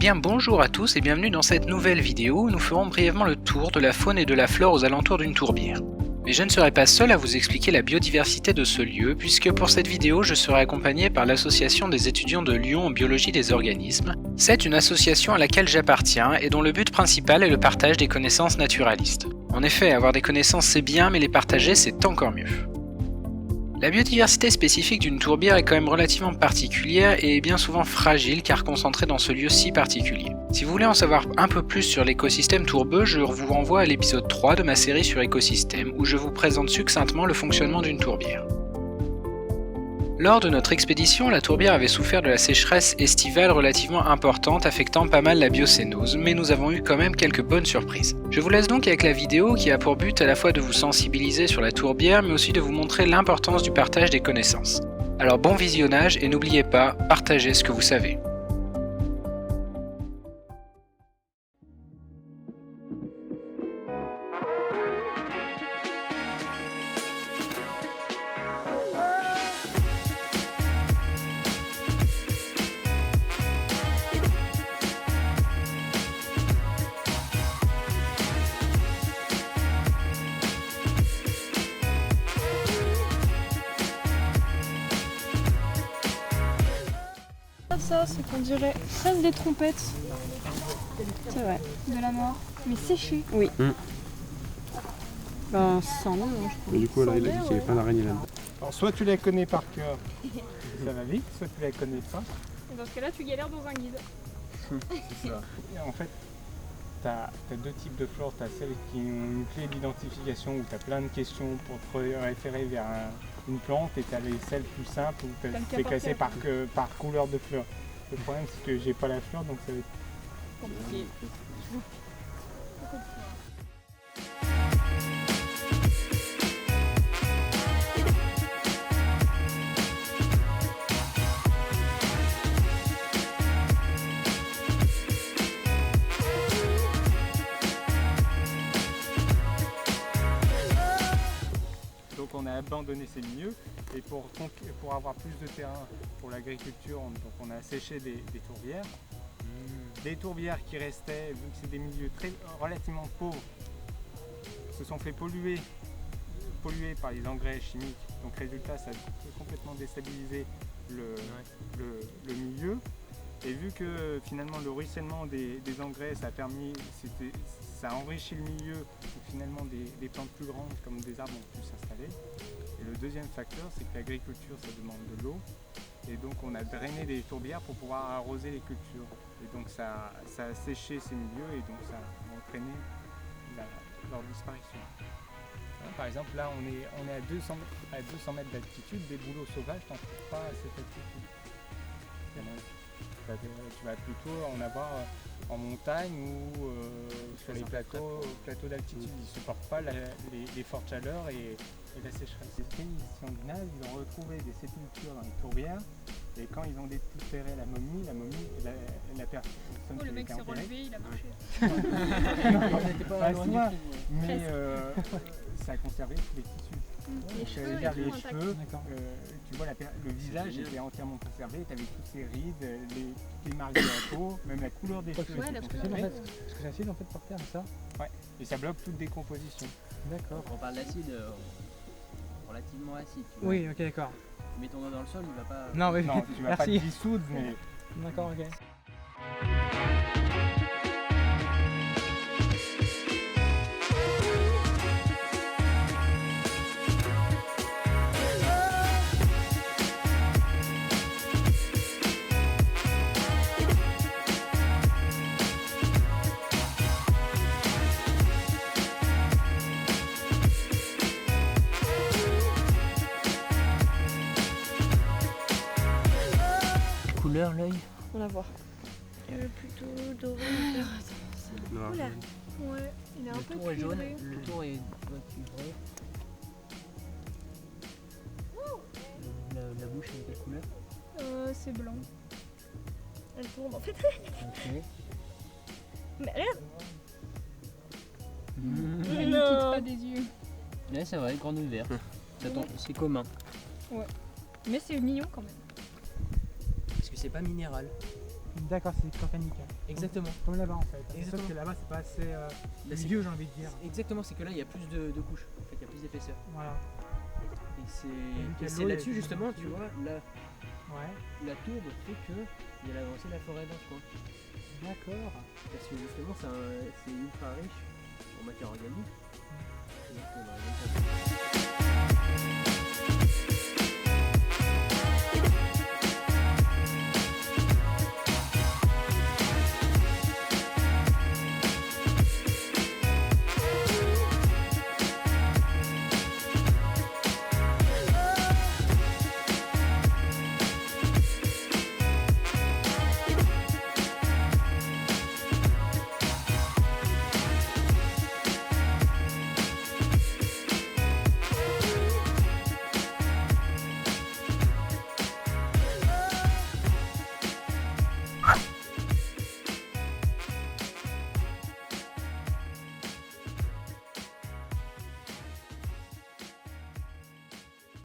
bien bonjour à tous et bienvenue dans cette nouvelle vidéo où nous ferons brièvement le tour de la faune et de la flore aux alentours d'une tourbière. Mais je ne serai pas seul à vous expliquer la biodiversité de ce lieu puisque pour cette vidéo je serai accompagné par l'association des étudiants de Lyon en biologie des organismes. C'est une association à laquelle j'appartiens et dont le but principal est le partage des connaissances naturalistes. En effet, avoir des connaissances c'est bien mais les partager c'est encore mieux. La biodiversité spécifique d'une tourbière est quand même relativement particulière et bien souvent fragile car concentrée dans ce lieu si particulier. Si vous voulez en savoir un peu plus sur l'écosystème tourbeux, je vous renvoie à l'épisode 3 de ma série sur écosystème où je vous présente succinctement le fonctionnement d'une tourbière. Lors de notre expédition, la tourbière avait souffert de la sécheresse estivale relativement importante affectant pas mal la biocénose, mais nous avons eu quand même quelques bonnes surprises. Je vous laisse donc avec la vidéo qui a pour but à la fois de vous sensibiliser sur la tourbière, mais aussi de vous montrer l'importance du partage des connaissances. Alors bon visionnage et n'oubliez pas, partagez ce que vous savez. Ça, c'est qu'on dirait presque des trompettes. C'est vrai. De la mort. Mais séchées. Oui. Ben, sans nom, je crois. Mais du coup, là, il a dit qu'il n'y avait pas d'araignée là-dedans. Alors, soit tu les connais par cœur, ça va vite, soit tu les connais pas. Et dans ce cas-là, tu galères dans un guide. C'est ça. Et en fait, tu as deux types de flore. Tu as celles qui ont une clé d'identification où tu as plein de questions pour te référer vers une plante, et tu as celles plus simples où tu es classé par couleur de fleur. Le problème, c'est que j'ai pas la fleur, donc ça va être compliqué. Donc on a abandonné ces milieux et pour avoir plus de terrain pour l'agriculture, on a séché des tourbières. Des tourbières qui restaient, vu que c'est des milieux relativement pauvres, se sont fait polluer par les engrais chimiques. Donc résultat, ça a complètement déstabilisé le milieu. Et vu que finalement le ruissellement des engrais, ça a enrichi le milieu, où finalement des plantes plus grandes comme des arbres ont pu s'installer. Et le deuxième facteur, c'est que l'agriculture, ça demande de l'eau. Et donc on a drainé des tourbières pour pouvoir arroser les cultures. Et donc ça a séché ces milieux et donc ça a entraîné leur disparition. Par exemple, là on est à 200 mètres d'altitude, des bouleaux sauvages, t'en trouves pas à cette altitude. Tu vas plutôt en avoir en montagne ou sur les plateaux d'altitude. Ils ne supportent pas les fortes chaleurs et la sécheresse. Les pays scandinaves, ils ont retrouvé des sépultures dans les tourbières et quand ils ont déterré la momie, la personne le mec s'est relevé, il a marché. Mais ça a conservé tous les tissus. Les cheveux, les cheveux, tu vois, le visage était entièrement conservé, tu avais toutes ces rides, les marques de la peau, même la couleur des cheveux. Ouais, Parce que c'est acide en fait par terre, ça. Ouais, et ça bloque toute décomposition. D'accord. On parle d'acide relativement acide. Tu vois. Oui, ok, d'accord. Tu mets ton doigt dans le sol, il va pas. Non, oui. Non, tu vas pas te dissoudre, mais. D'accord, ok. Couleur, l'œil. On va voir. Plutôt doré. Non, Oula. Ouais, il est un Le peu tour est jaune, cuivré. le tour est cuivré. La bouche est de quelle couleur? C'est blanc. Elle tourne en fait. Ok. Mais regarde. Mmh. Non. Pas des yeux. Ouais, c'est vrai, grande ouverte. C'est commun. Ouais. Mais c'est mignon quand même. Parce que c'est pas minéral. D'accord, c'est organique. Hein. Exactement. Comme là-bas en fait. Exactement. Sauf que là-bas c'est pas assez Là, c'est- vieux, j'ai envie de dire. Exactement, c'est que là il y a plus de couches, en fait il y a plus d'épaisseur. Voilà. Et vu c'est que et l'eau est là-dessus plus justement, tu limpide. vois, Ouais. la tourbe fait que il y a l'avancée de la forêt blanche quoi. D'accord. Parce que justement c'est ultra riche en matière organique. Donc, on a